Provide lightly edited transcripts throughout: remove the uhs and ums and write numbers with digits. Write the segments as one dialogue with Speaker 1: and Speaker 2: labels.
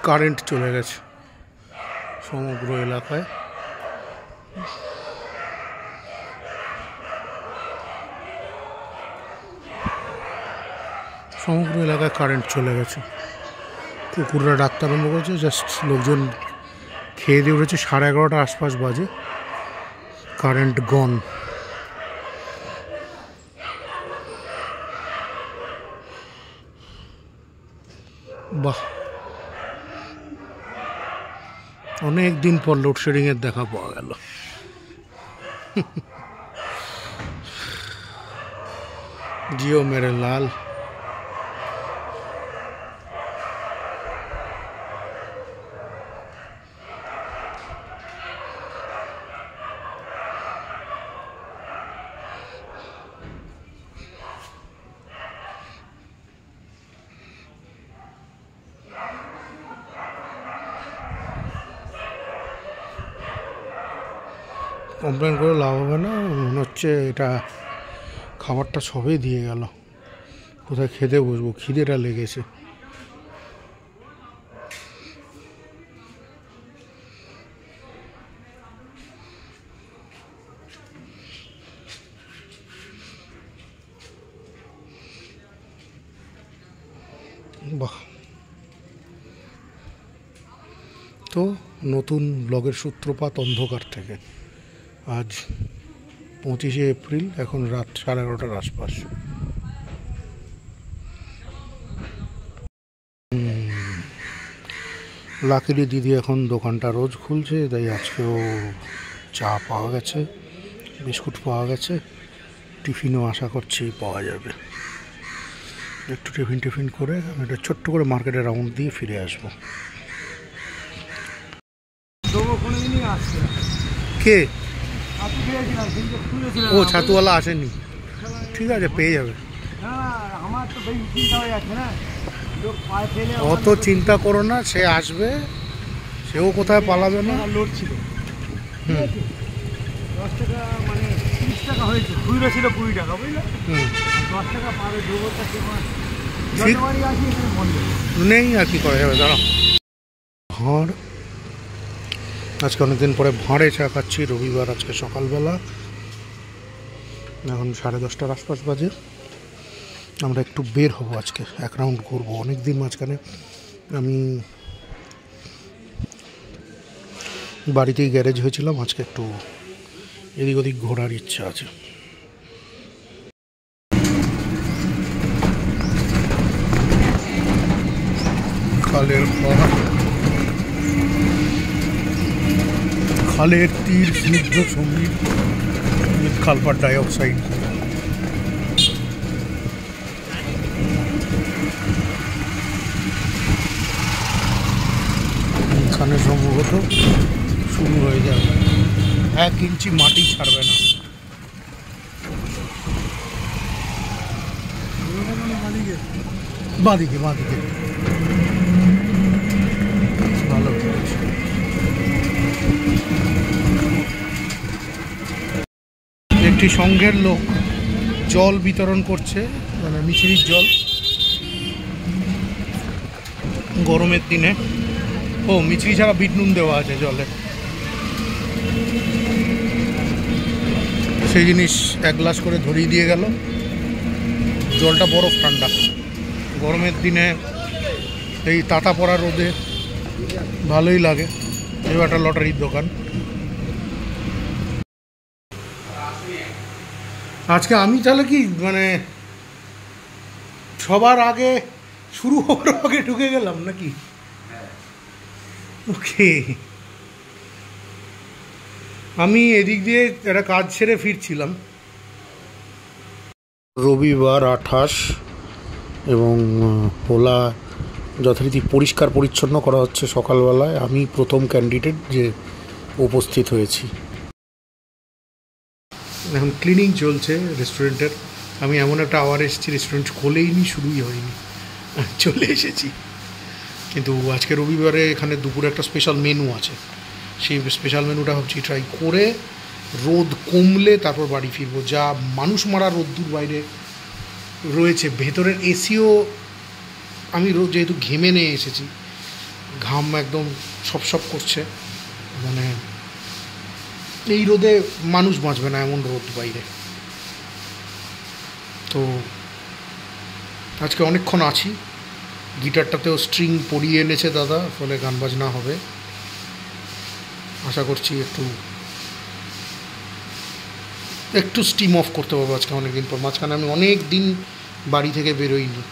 Speaker 1: Current চলে গেছে সমগ্র এলাকায়। সমগ্র এলাকায় কারেন্ট চলে গেছে। কুকুররা ডাকতে আরম্ভ করেছে। জাস্ট লোকজন খেয়ে দিয়ে উঠেছে, 11:30 আশপাশ বাজে, কারেন্ট গন। বাহ, অনেক দিন পর লোডশেডিং এর দেখা পাওয়া গেল। জিও মেরে লাল। কমপ্লেন করে লাভ হবে না, মনে হচ্ছে এটা খাবারটা সবই দিয়ে গেল। কোথায় খেতে বসবো, খিদেটা লেগেছে। বাহ, তো নতুন ব্লগের সূত্রপাত অন্ধকার থেকে। আজ 25শে এপ্রিল, এখন রাত 11:30 আশপাশ। লাকিলি দিদি এখন দোকানটা রোজ খুলছে, তাই আজকেও চা পাওয়া গেছে, বিস্কুট পাওয়া গেছে, টিফিনও আশা করছি পাওয়া যাবে। একটু টিফিন করে আমি একটা ছোট্ট করে মার্কেটে রাউন্ড দিয়ে ফিরে আসবো। কে? ও ছাতুওয়ালা আসেনি, ঠিক আছে পেয়ে যাবে। অত চিন্তা করো না, সে আসবে, সেও কোথায় পালাবে না।
Speaker 2: লোড ছিল 10 টাকা, মানে 30 টাকা হয়েছে, খুচরো ছিল 20 টাকা, বুঝলে? 10 টাকা পাবে
Speaker 1: নেই আর কি করা যাবে। দাঁড়াও, ভাঁড়, আজকে অনেকদিন পরে ভাঁড়ে চা খাচ্ছি, রবিবার আজকে সকালবেলা। এখন 10:30 আশপাশ বাজে। আমরা একটু বের হবো আজকে, এক রাউন্ড ঘুরবো। অনেকদিন মাঝখানে আমি বাড়িতেই গ্যারেজ হয়েছিলাম, আজকে একটু এদিক ওদিক ঘোরার ইচ্ছা আছে। খালের পাড়, খালের তীর, স্নিগ্ধ সঙ্গীত, সালফার ডাইঅক্সাইড। এখানে সম্ভবত শুরু হয়ে যাবে, 1 ইঞ্চি মাটি ছাড়বে না। বাঁদিকে বাঁদিকে ভালো। একটি সংঘের লোক জল বিতরণ করছে, মানে মিছরির জল, গরমের দিনে। ও মিছরি ছাড়া বিট নুন দেওয়া আছে জলে, সেই জিনিস 1 গ্লাস করে ধরিয়ে দিয়ে গেল। জলটা বরফ ঠান্ডা, গরমের দিনে এই তাতা পড়া রোদে ভালোই লাগে। এবার একটা লটারির দোকান। আজকে আমি তাহলে কি মানে সবার আগে শুরু হওয়ার আগে ঢুকে গেলাম নাকি? ওকে, আমি এদিক দিয়ে একটা কাজ ছেড়ে ফিরছিলাম। রবিবার 28 এবং ওলা যথারীতি পরিষ্কার পরিচ্ছন্ন করা হচ্ছে সকালবেলায়। আমি প্রথম ক্যান্ডিডেট যে উপস্থিত হয়েছি। এখন ক্লিনিং চলছে রেস্টুরেন্টের। আমি এমন একটা আওয়ার এসেছি, রেস্টুরেন্ট খোলেইনি, শুরুই হয়নি, চলে এসেছি। কিন্তু আজকে রবিবারে এখানে দুপুরে একটা স্পেশাল মেনু আছে, সেই স্পেশাল মেনুটা ভাবছি ট্রাই করে রোদ কমলে তারপর বাড়ি ফিরবো। যা মানুষ মারা রোদ্দুর বাইরে রয়েছে, ভেতরের এসিও আমি যেহেতু ঘেমে নিয়ে এসেছি, ঘাম একদম সপ করছে, মানে এই রোদে মানুষ বাঁচবে না, এমন রোদ বাইরে। তো আজকে অনেকক্ষণ আছি, গিটারটাতেও স্ট্রিং পরিয়ে এনেছে দাদা, ফলে গান বাজনা হবে। আশা করছি একটু স্টিম অফ করতে পারবো আজকে অনেকদিন পর। মাঝখানে আমি অনেক দিন বাড়ি থেকে বেরোইনি।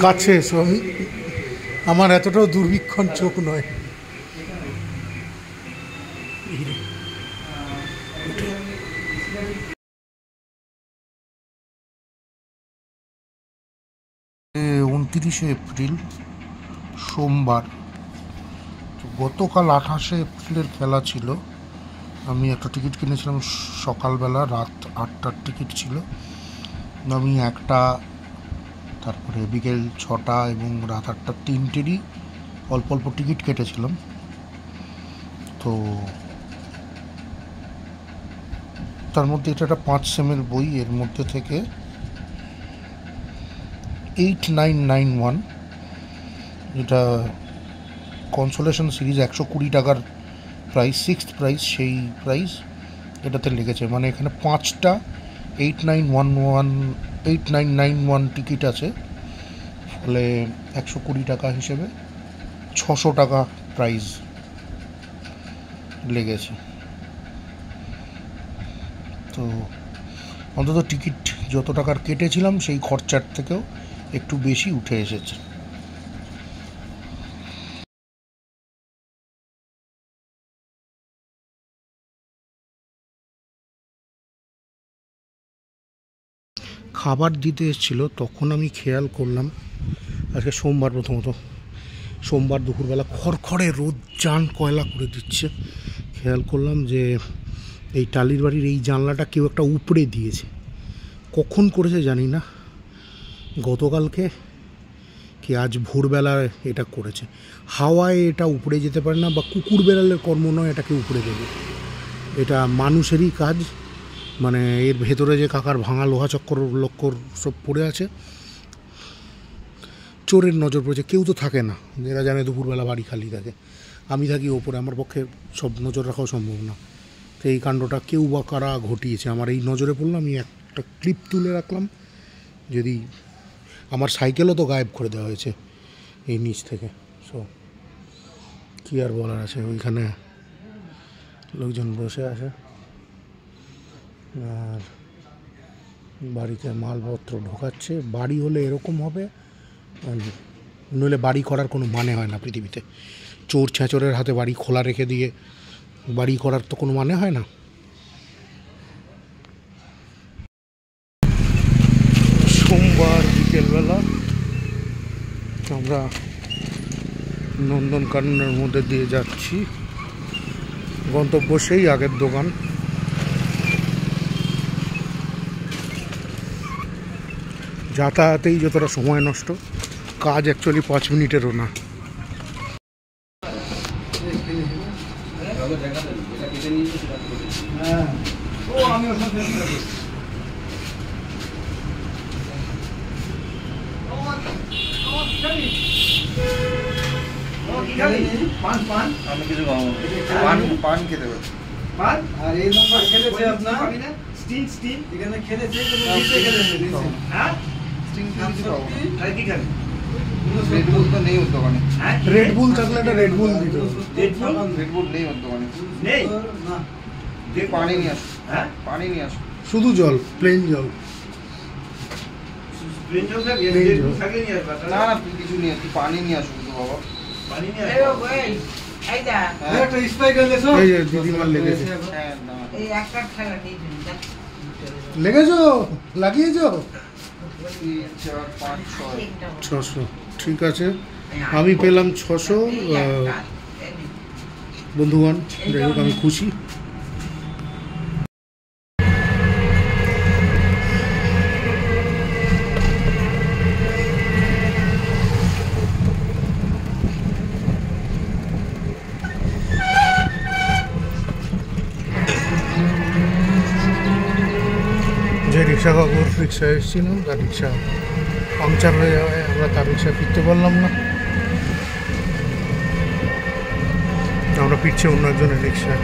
Speaker 1: কাছে এসো, আমি আমার এতটাও দুর্বীক্ষণ চোখ নয়। উনত্রিশে এপ্রিল সোমবার, গতকাল 28শে এপ্রিলের খেলা ছিল। আমি একটা টিকিট কিনেছিলাম সকালবেলা, রাত 8টার টিকিট ছিল। আমি 1টা, তারপরে বিকেল 6টা এবং রাত 8টা, 3টেরই অল্প অল্প টিকিট কেটেছিলাম। তো তার মধ্যে এটা একটা 5 সেমের বই, এর মধ্যে থেকে 8991, এটা কনসোলেশন সিরিজ, 120 টাকার প্রাইস, 6th প্রাইস, সেই প্রাইস এটাতে লেগেছে। মানে এখানে 5টা 8991 টিকিট আছে, ফলে 120 টাকা হিসেবে 600 টাকা প্রাইস লেগেছে। তো অন্তত টিকিট যত টাকার কেটেছিলাম সেই খরচার থেকেও একটু বেশি উঠে এসেছে। খাবার দিতে এসেছিল, তখন আমি খেয়াল করলাম, আজকে সোমবার, প্রথমত সোমবার দুপুরবেলা খড়খড়ে রোদ জান কয়লা করে দিচ্ছে। খেয়াল করলাম যে এই টালির বাড়ির এই জানলাটা কেউ একটা উপড়ে দিয়েছে। কখন করেছে জানি না, গতকালকে কি আজ ভোরবেলায় এটা করেছে। হাওয়ায় এটা উপড়ে যেতে পারে না, বা কুকুর বেড়ালের কর্ম নয় এটাকে উপড়ে দেবে, এটা মানুষেরই কাজ। মানে এর ভেতরে যে কাকার ভাঙা লোহা চক্কর লক্কর সব পড়ে আছে, চোরের নজর পড়েছে। কেউ তো থাকে না, এরা জানে দুপুরবেলা বাড়ি খালি থাকে, আমি থাকি ওপরে, আমার পক্ষে সব নজর রাখাও সম্ভব না। তো এই কাণ্ডটা কেউ বা কারা ঘটিয়েছে আমার এই নজরে পড়লো। আমি একটা ক্লিপ তুলে রাখলাম, যদি আমার সাইকেলও তো গায়েব করে দেওয়া হয়েছে এই নিচ থেকে। সো কী আর বলার আছে, ওইখানে লোকজন বসে আছে আর বাড়িতে মালপত্র ঢোকাচ্ছে। বাড়ি হলে এরকম হবে, নইলে বাড়ি করার কোনো মানে হয় না পৃথিবীতে। চোর ছেঁচোরের হাতে বাড়ি খোলা রেখে দিয়ে বাড়ি করার তো কোনো মানে হয় না। সোমবার বিকেলবেলা আমরা নন্দনকাননের মধ্যে দিয়ে যাচ্ছি, গন্তব্য সেই আগের দোকান। যাতায়াতেই যতটা সময় নষ্ট, কাজ অ্যাকচুয়ালি 5 মিনিটেরও না।
Speaker 3: আমি কিছু পান খেতে পারি। আর এই নম্বর খেলেছে আপনার স্টিং এখানে খেলেছে, হ্যাঁ স্টিং কি খেলে? রেডবুল তো নেই ওর দোকানে।
Speaker 1: রেডবুল থাকলে একটা রেডবুল দিত।
Speaker 3: রেডবুল নেই ওর দোকানে, নেই না। পানি নিয়ে আসো, হ্যাঁ পানি নিয়ে আসো,
Speaker 1: শুধু জল, প্লেন জল।
Speaker 3: না না কিছু নিয়ে আসি, পানি নিয়ে আসো শুধু বাবা, পানি নিয়ে আসো। একটা স্পাইকার লেছো,
Speaker 1: এই যে দিদিমার লেগেছে।
Speaker 3: হ্যাঁ না
Speaker 4: এই একটা খেলা নেই,
Speaker 1: লেগেছো, লাগিয়েছো?
Speaker 3: 3 4 5 6
Speaker 1: 600, ঠিক আছে। আমি পেলাম 600। বন্ধুগণ, যাই হোক আমি খুশি। যে রিক্সা কাকুর রিক্সায় এসেছিলাম, তার রিক্সা পাংচার হয়ে যাওয়ায় আমরা তার রিক্সায় ফিরতে পারলাম না। আমরা ফিরছি অন্য একজনের রিক্সায়।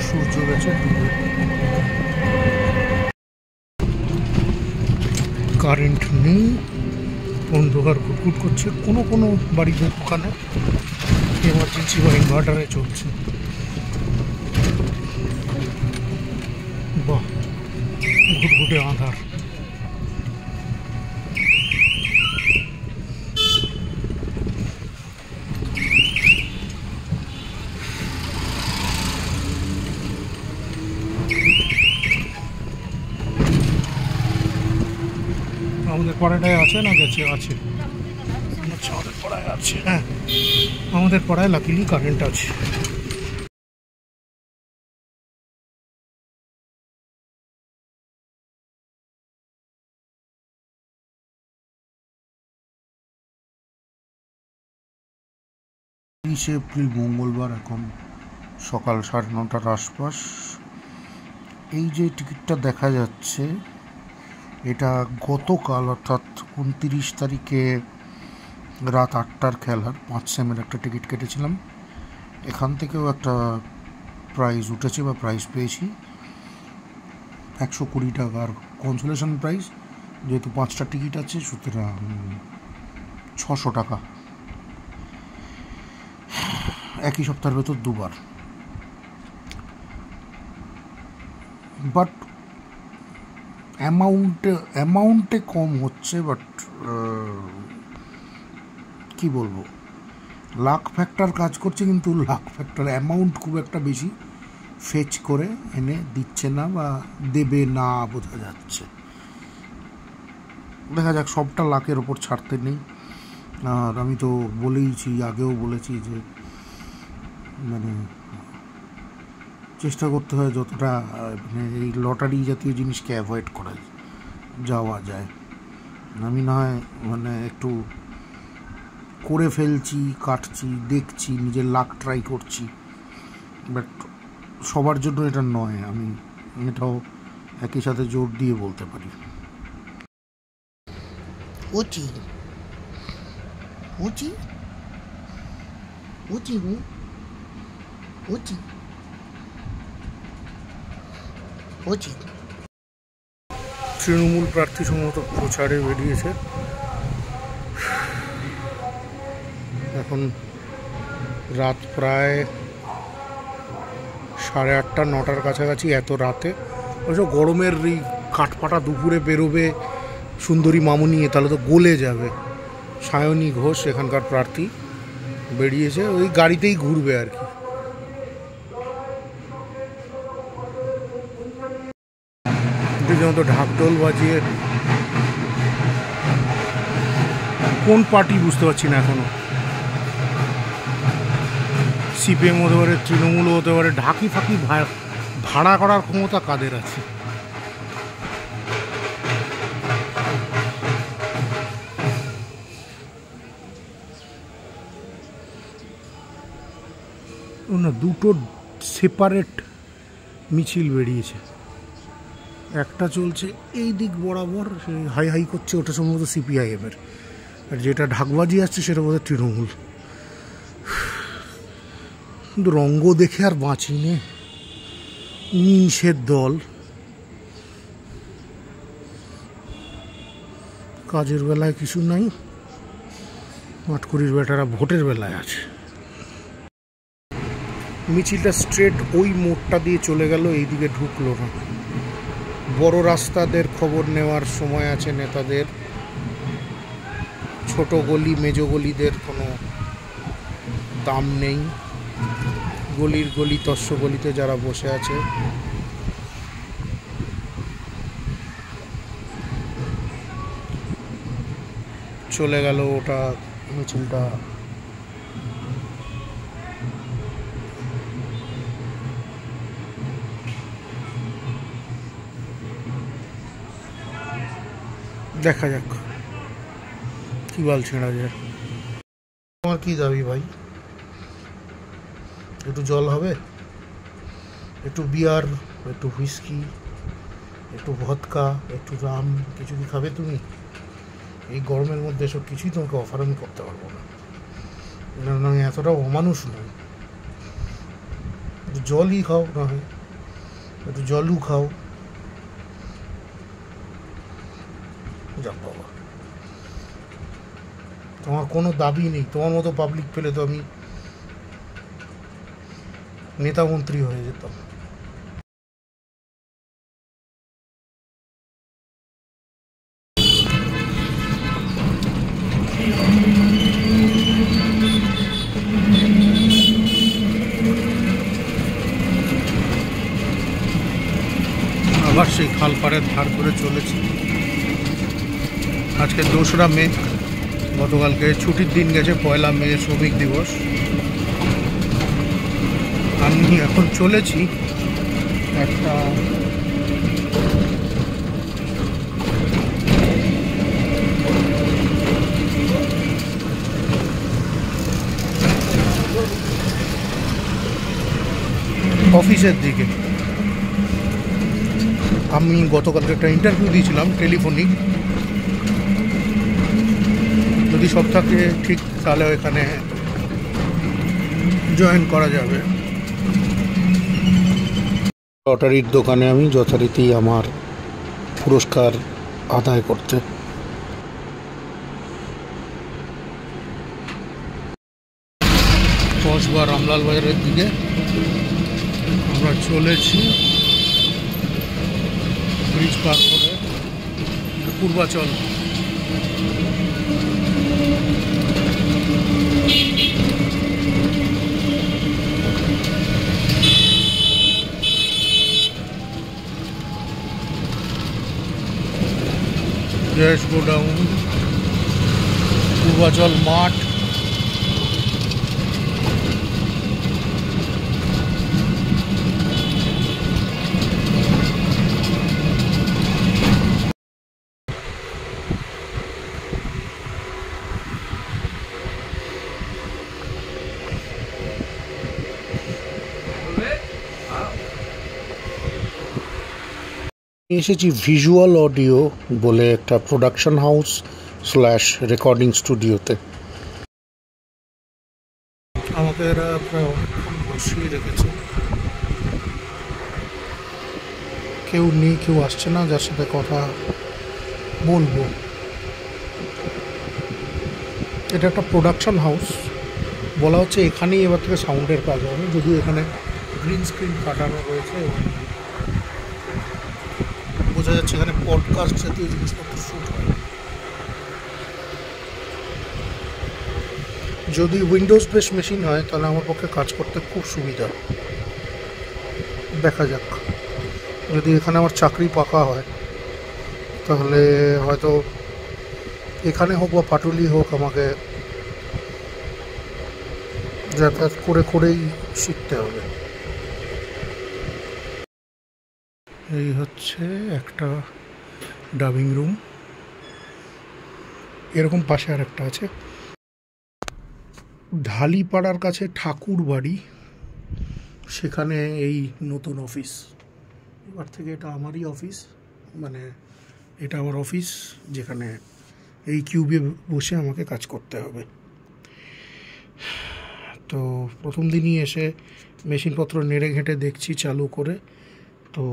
Speaker 1: সূর্য গেছে ডুবে, কারেন্ট নেই, অন্ধকার ঘুটঘুট করছে। কোনো কোনো বাড়িতে দোকানে এমার্জেন্সি বা ইনভার্টারে চলছে। বাহ, ঘুটঘুটে আঁধার। আমাদের পাড়াটায় আছে না গেছে? আছে, আচ্ছা আমাদের পাড়ায় আছে। হ্যাঁ, আমাদের পাড়ায় লাকিলি কারেন্ট আছে। এপ্রিল মঙ্গলবার, এখন সকাল 9:30 আশপাশ। এই যে টিকিটটা দেখা যাচ্ছে, এটা গতকাল অর্থাৎ 29 তারিখে রাত 8টার খেলার 5 সেমের একটা টিকিট কেটেছিলাম। এখান থেকেও একটা প্রাইজ উঠেছে বা প্রাইজ পেয়েছি 120 টাকার কনসোলেশন প্রাইজ। যেহেতু 5টা টিকিট আছে সুতরাং 600 টাকা, একই সপ্তাহের ভেতর দুবার। বাট অ্যামাউন্টে কম হচ্ছে, বাট কি বলবো, লাক ফ্যাক্টর কাজ করছে, কিন্তু লাক ফ্যাক্টর অ্যামাউন্ট খুব একটা বেশি ফেচ করে এনে দিচ্ছে না বা দেবে না, বোঝা যাচ্ছে। দেখা যাক, সবটা লাকের ওপর ছাড়তে নেই। আর আমি তো বলেইছি, আগেও বলেছি যে মানে চেষ্টা করতে হয় যতটা মানে এই লটারি জাতীয় জিনিসকে অ্যাভয়েড করা যাওয়া যায়। আমি না হয় মানে একটু করে ফেলছি, কাটছি, দেখছি, নিজের লাক ট্রাই করছি, বাট সবার জন্য এটা নয়। আমি এটাও একই সাথে জোর দিয়ে বলতে পারি। ওচি ওচি ওচি ওচি ওচি। তৃণমূল প্রার্থী সম্ভবত প্রচারে বেরিয়েছে। এখন রাত প্রায় 8:30 9টার কাছাকাছি। এত রাতে অবশ্য গরমের এই কাঠফাটা দুপুরে বেরোবে সুন্দরী মামুনি, তাহলে তো গলে যাবে। সায়নী ঘোষ এখানকার প্রার্থী বেরিয়েছে, ওই গাড়িতেই ঘুরবে আর কি। রীতিমতো ঢাকঢোল বাজিয়ে, কোন পার্টি বুঝতে পারছি না এখনো। সিপিএম হতে পারে, তৃণমূল হতে পারে। ঢাকি ফাঁকি ভাড়া করার ক্ষমতা কাদের আছে? না, দুটো সেপারেট মিছিল বেরিয়েছে। একটা চলছে এই দিক বরাবর, সে হাই হাই করছে, ওটা সম্ভবত সিপিআইএমের। আর যেটা ঢাকবাজি আসছে সেটা বোধহয় তৃণমূল। কিন্তু রঙ্গ দেখে আর বাঁচি নে, নিষেধ দল কাজের বেলায় কিছু নাই, মাটকুরির বেটারা ভোটের বেলায় আছে। মিছিলটা স্ট্রেট ওই মোড়টা দিয়ে চলে গেল, এইদিকে ঢুকলো না। বড় রাস্তাদের খবর নেওয়ার সময় আছে নেতাদের, ছোট গলি মেজো গলিদের কোনো দাম নেই। গলির গলি তস্য গলিতে যারা বসে আছে, চলে গেল ওটা মিছিলটা। দেখা যাক কি বাল ছেঁড়া যায়। তোমার কি দাবি ভাই? একটু জল হবে, একটু বিয়ার, একটু হুইস্কি, একটু ভদকা, একটু রাম, কিছু কি খাবে তুমি? এই গরমের মধ্যে এসব কিছুই তোমাকে অফার আমি করতে পারবো না, কারণ আমি এতটাও অমানুষ নই। একটু জলই খাও, না হয় একটু জলও খাও। যাক বাবা, তোমার কোনো দাবি নেই। তোমার মতো পাবলিক পেলে তো আমি নেতা মন্ত্রী হয়ে যেতাম। আবার সেই খালপাড়ের ধার করে চলেছি। আজকে 2রা মে, গতকালকে ছুটির দিন গেছে, 1লা মে শ্রমিক দিবস। আমি এখন চলেছি একটা অফিসের দিকে। আমি গতকালকে একটা ইন্টারভিউ দিয়েছিলাম টেলিফোনিক, যদি সব থাকে ঠিক তাহলে এখানে জয়েন করা যাবে। লটারির দোকানে আমি যথারীতি আমার পুরস্কার আদায় করতে। কসবা রামলাল বাজারের দিকে আমরা চলেছি, ব্রিজ পার করে পূর্বাচল। গ্যাস গোডাউন, পূর্বাচল মাঠ, এসেছি ভিজুয়াল অডিও বলে একটা প্রোডাকশন হাউস স্ল্যাশ রেকর্ডিং স্টুডিওতে। আমাকে এরা প্রায় অনেকক্ষণ বসিয়ে রেখেছে, কেউ নেই, কেউ আসছে না যার সাথে কথা বলবো। এটা একটা প্রোডাকশন হাউস, বলা হচ্ছে এখানেই এবার থেকে সাউন্ডের কাজ হবে, যদিও এখানে গ্রিন স্ক্রিন কাটানো রয়েছে। বোঝা যাচ্ছে এখানে পডকাস্ট জাতীয় জিনিসপত্র শুট হয়। যদি উইন্ডোজ বেস মেশিন হয় তাহলে আমার পক্ষে কাজ করতে খুব সুবিধা। দেখা যাক, যদি এখানে আমার চাকরি পাকা হয় তাহলে হয়তো এখানে হোক বা পাটুলি হোক আমাকে যাতায়াত করে করেই শিখতে হবে। এই হচ্ছে একটা ডাবিং রুম, এরকম পাশে আর একটা আছে। ঢালিপাড়ার কাছে ঠাকুর বাড়ি, সেখানে এই নতুন অফিস। এবার থেকে এটা আমারই অফিস, মানে এটা আমার অফিস, যেখানে এই কিউবে বসে আমাকে কাজ করতে হবে। তো প্রথম দিনই এসে মেশিনপত্র নেড়ে ঘেঁটে দেখছি চালু করে, তো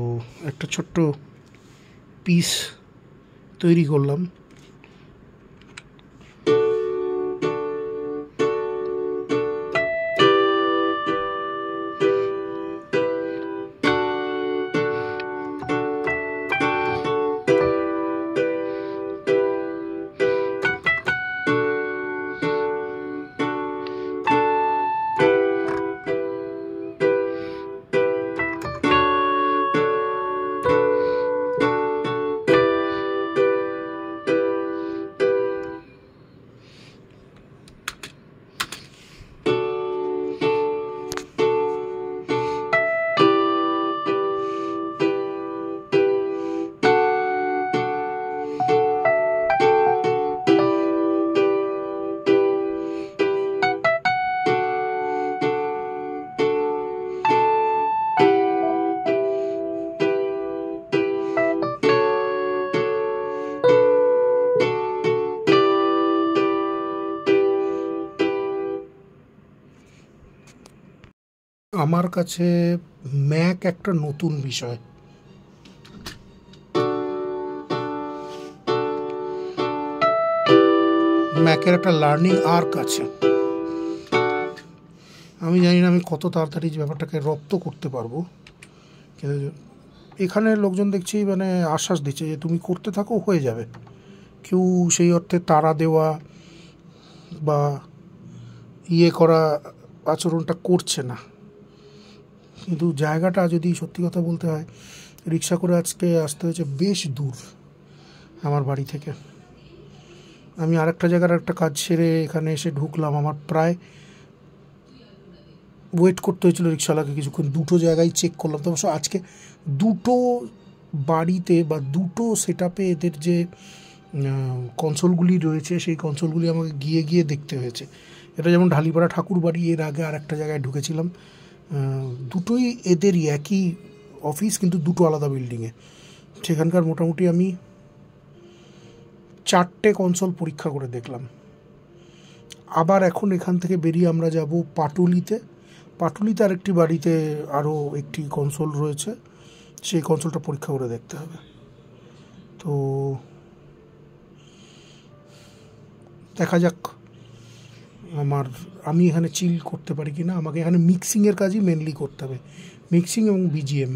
Speaker 1: একটা ছোট্ট পিস তৈরি করলাম। আমার কাছে ম্যাক একটা নতুন বিষয়। ম্যাকের একটা লার্নিং আর্ক আছে। আমি জানি না আমি কত তাড়াতাড়ি ব্যাপারটাকে রপ্ত করতে পারবো, কিন্তু এখানে লোকজন দেখছি মানে আশ্বাস দিচ্ছে যে তুমি করতে থাকো, হয়ে যাবে। কেউ সেই অর্থে তাড়া দেওয়া বা ইয়ে করা আচরণটা করছে না। কিন্তু জায়গাটা যদি সত্যি কথা বলতে হয়, রিক্সা করে আজকে আসতে হয়েছে বেশ দূর আমার বাড়ি থেকে। আমি আরেকটা জায়গার একটা কাজ সেরে এখানে এসে ঢুকলাম, আমার প্রায় ওয়েট করতে হয়েছিল রিক্সাওয়ালাকে কিছুক্ষণ। দুটো জায়গায় চেক করলাম, তো অবশ্য আজকে দুটো বাড়িতে বা দুটো সেট আপে এদের যে কনসোলগুলি রয়েছে সেই কনসোলগুলি আমাকে গিয়ে গিয়ে দেখতে হয়েছে। এটা যেমন ঢালিপাড়া ঠাকুর বাড়ি, এর আগে আর একটা জায়গায় ঢুকেছিলাম, দুটোই এদেরই একই অফিস কিন্তু দুটো আলাদা বিল্ডিংয়ে। সেখানকার মোটামুটি আমি 4টে কনসোল পরীক্ষা করে দেখলাম। আবার এখন এখান থেকে বেরিয়ে আমরা যাব পাটুলিতে। পাটুলিতে আরেকটি বাড়িতে আরও একটি কনসোল রয়েছে, সেই কনসোলটা পরীক্ষা করে দেখতে হবে। তো দেখা যাক আমি এখানে চিল করতে পারি কি না। আমাকে এখানে মিক্সিংয়ের কাজই মেনলি করতে হবে, মিক্সিং এবং বিজিএম।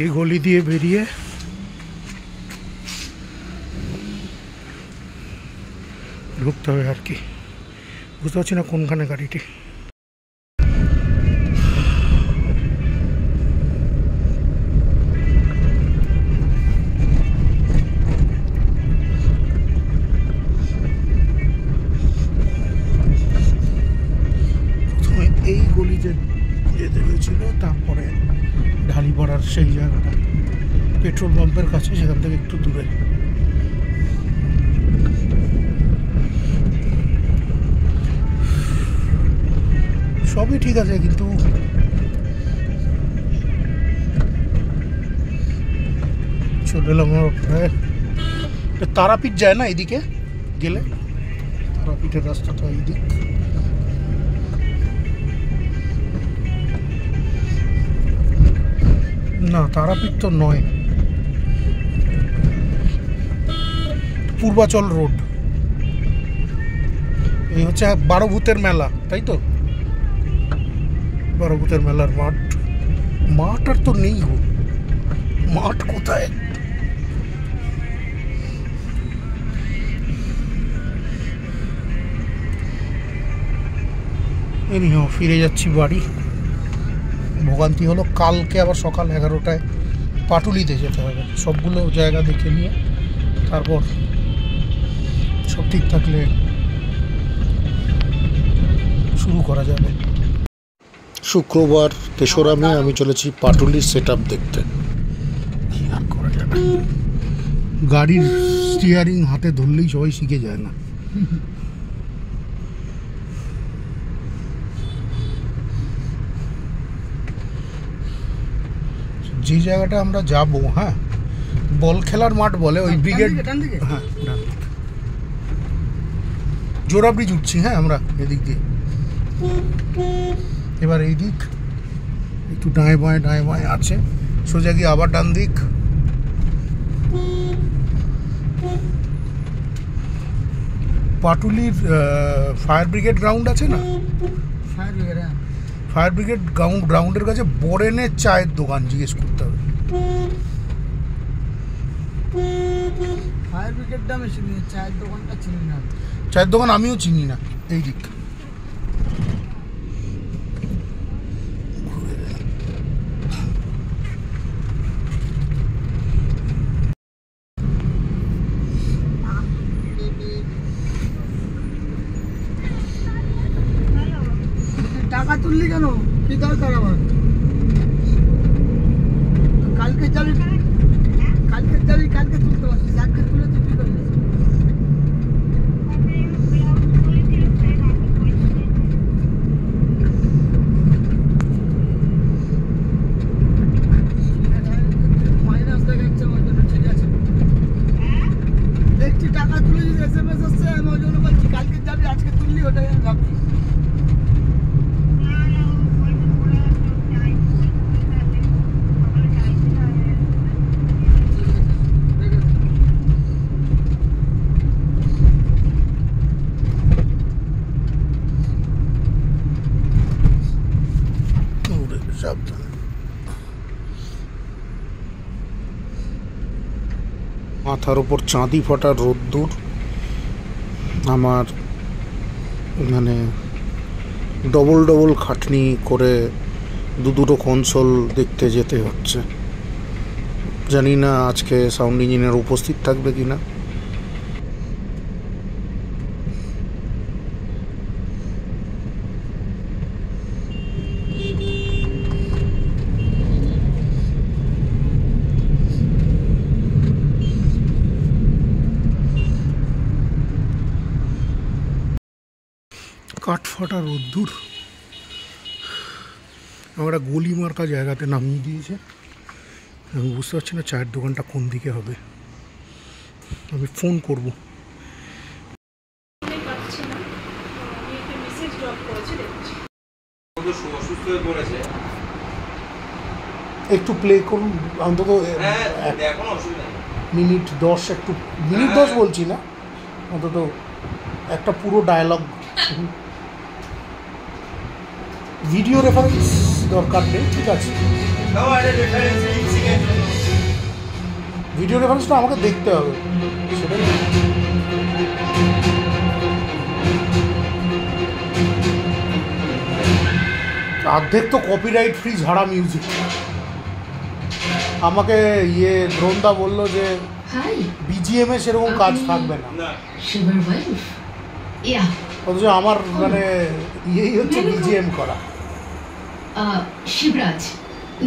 Speaker 1: এই গলি দিয়ে বেরিয়ে ঢুকতে হবে আর কি। বুঝতে পারছি না কোনখানে গাড়িটি। প্রথমে এই গলিতে যেতে হয়েছিল, তারপরে ঢালিপাড়ার সেই জায়গাটা পেট্রোল পাম্পের কাছে, সেখান থেকে একটু দূরে। সবই ঠিক আছে, কিন্তু চলে এলাম প্রায়। তারাপীঠ যায় না এদিকে গেলে? তারাপীঠের রাস্তাটা এইদিক। না, তারাপীঠ তো নয়, পূর্বাচল রোড। এই হচ্ছে 12 ভূতের মেলা, তাই তো? 12 ভূতের মেলার মাঠ। মাঠ আর তো নেই গো, মাঠ কোথায়? এনিহাও ফিরে যাচ্ছি বাড়ি। ভোগান্তি হলো কালকে আবার সকাল 11টায় পাটুলিতে যেতে হবে। সবগুলো জায়গা দেখে নিয়ে তারপর সব ঠিক থাকলে শুরু করা যাবে। শুক্রবার 3রা মে আমি চলেছি পাটুলির সেট আপ দেখতে। কি আর করা যাবে, গাড়ির স্টিয়ারিং হাতে ধরলেই সবাই শিখে যায় না। যে জায়গাটা আমরা যাব, হ্যাঁ, বল খেলার মাঠ বলে, ওই ব্রিগেড, হ্যাঁ ডান দিক। জোড়া ব্রিজ উঠছি, হ্যাঁ আমরা এদিক দিয়ে। এবার এই দিক একটু ডাঁয়ে বাঁয়ে আছে, সোজা গিয়ে আবার ডান দিক। পাটুলির ফায়ার ব্রিগেড গ্রাউন্ড আছে না, ফায়ার ব্রিগেড গ্রাউন্ডের কাছে বরেনের চায়ের দোকান জিজ্ঞেস করতে হবে।
Speaker 2: ফায়ার ব্রিগেডটা আমি চিনি, চায়ের দোকানটা চিনি না।
Speaker 1: চায়ের দোকান আমিও চিনি না। এই দিক
Speaker 2: টাকা তুললি কেন? কি দরকার আমার? কালকে যাবি, কালকে তুলতে পারছিস, আজকে তুলে তুই কি করবি? মাইনাস দেখাচ্ছে আমার জন্য, ঠিক আছে। দেখছি টাকা তুলে যদি SMS আসছে, আমি ওই জন্য বলছি কালকে যাবি, আজকে তুললি, ওটাই আমি ভাবছি।
Speaker 1: মাথার ওপর চাঁদি ফাটা রোদ্দুর, আমার মানে ডবল খাটনি করে দুটো কনসোল দেখতে যেতে হচ্ছে। জানি না আজকে সাউন্ড ইঞ্জিনিয়ার উপস্থিত থাকবে কিনা। কাঠফাটা রোদ্দুর, আমরা গলি মার্কা জায়গাতে নামিয়ে দিয়েছে। আমি বুঝতে পারছি না চায়ের দোকানটা কোন দিকে হবে। আমি ফোন করব। একটু প্লে করুন অন্তত মিনিট 10, একটু মিনিট 10 বলছি না, অন্তত একটা পুরো ডায়ালগ। ভিডিও রেফারেন্স দরকার নেই, ঠিক আছে। ভিডিও রেফারেন্সটা আমাকে দেখতে হবে, সেটা অর্ধেক তো কপিরাইট ফ্রি ঝাড়া মিউজিক। আমাকে দ্রোণদা বললো যে BGM এ সেরকম কাজ থাকবে না, অথচ আমার মানে হচ্ছে BGM করা।
Speaker 4: শিবরাজ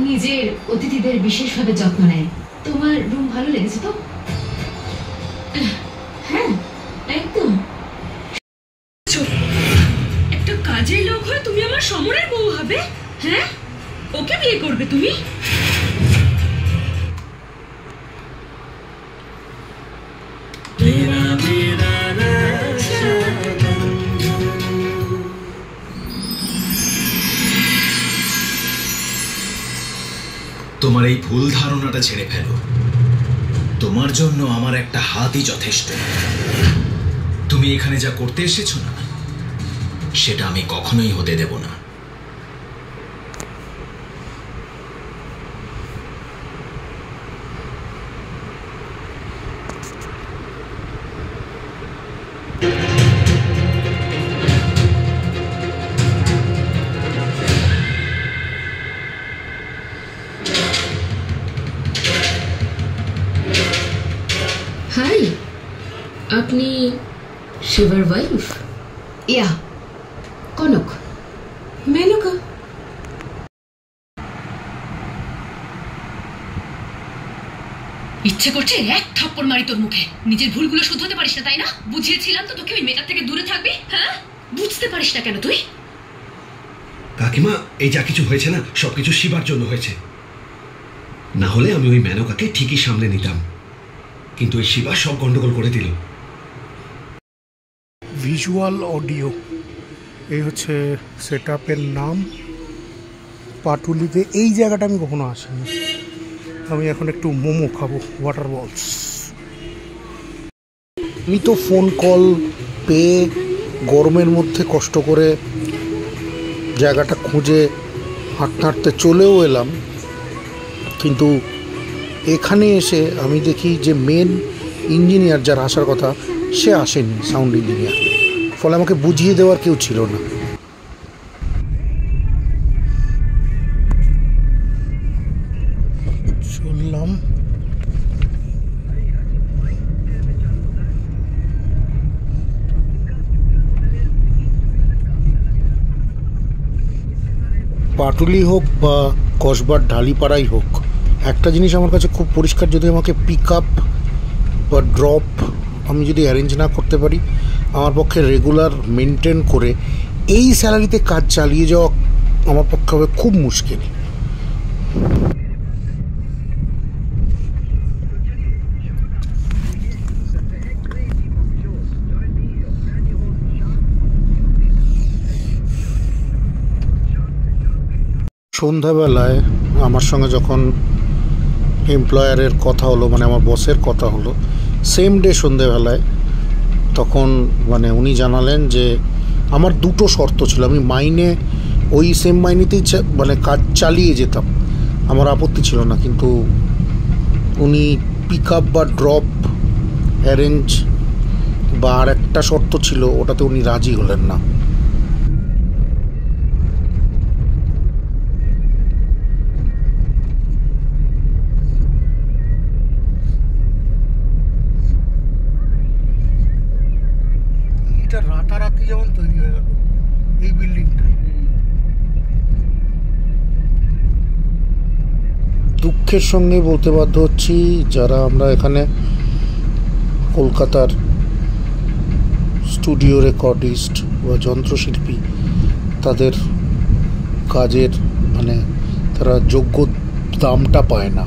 Speaker 4: নিজের অতিথিদের বিশেষভাবে যত্ন নেয়। তোমার রুম ভালো লেগেছে তো? হ্যাঁ একদম। একটা কাজের লোক হয়ে তুমি আমার সমরের বউ হবে? হ্যাঁ, ওকে বিয়ে করবে তুমি?
Speaker 5: তোমার এই ভুল ধারণাটা ছেড়ে ফেলো। তোমার জন্য আমার একটা হাতই যথেষ্ট। তুমি এখানে যা করতে এসেছো না, সেটা আমি কখনোই হতে দেব না।
Speaker 4: হাই, আপনি শিবার ওয়াইফ? ইয়া, কনক। মেনকা। ইচ্ছে করছে এক থাপ্পড় মারি তোর মুখে। নিজের ভুলগুলো শুধরাতে পারিস না তাই না? বুঝিয়েছিলাম তো তোকে ওই মেয়েটার থেকে দূরে থাকবি। হ্যাঁ, বুঝতে পারিস না কেন তুই?
Speaker 6: কাকিমা, এই যা কিছু হয়েছে না, সবকিছু শিবার জন্য হয়েছে। না হলে আমি ওই মেনকাকে ঠিকই সামলে নিতাম, কিন্তু ওই শিবা সব গন্ডগোল করে দিল।
Speaker 1: ভিজুয়াল অডিও, এই হচ্ছে সেট আপের নাম। পাটুলিতে এই জায়গাটা আমি কখনো আসিনি। আমি এখন একটু মোমো খাবো, ওয়াটার বলস। আমি তো ফোন কল পেয়ে গরমের মধ্যে কষ্ট করে জায়গাটা খুঁজে হাঁটতে হাঁটতে চলেও এলাম, কিন্তু এখানে এসে আমি দেখি যে মেন ইঞ্জিনিয়ার যার আসার কথা সে আসেনি, সাউন্ড ইঞ্জিনিয়ার। ফলে আমাকে বুঝিয়ে দেওয়ার কেউ ছিল না। চললাম পাটুলি হোক বা কসবার ঢালিপাড়াই হোক, একটা জিনিস আমার কাছে খুব পরিষ্কার, যদি আমাকে পিক আপ বা ড্রপ আমি যদি অ্যারেঞ্জ না করতে পারি, আমার পক্ষে রেগুলার মেনটেন করে এই স্যালারিতে কাজ চালিয়ে যাওয়া আমার পক্ষে হবে খুব মুশকিল। সন্ধ্যাবেলায় আমার সঙ্গে যখন এমপ্লয়ারের কথা হলো, মানে আমার বসের কথা হলো, সেম ডে সন্ধ্যেবেলায়, তখন মানে উনি জানালেন যে আমার দুটো শর্ত ছিল। আমি মাইনে ওই সেম মাইনেতেই মানে কাজ চালিয়ে যেতাম, আমার আপত্তি ছিল না, কিন্তু উনি পিক আপ বা ড্রপ অ্যারেঞ্জ বা আর একটা শর্ত ছিল, ওটাতে উনি রাজি হলেন না। এটা রাতারাতি যেমন তৈরি হয়ে গেল এই বিল্ডিংটা। দুঃখের সঙ্গে বলতে বাধ্য হচ্ছি, যারা আমরা এখানে কলকাতার স্টুডিও রেকর্ডিস্ট বা যন্ত্রশিল্পী, তাদের কাজের মানে তারা যোগ্য দামটা পায় না।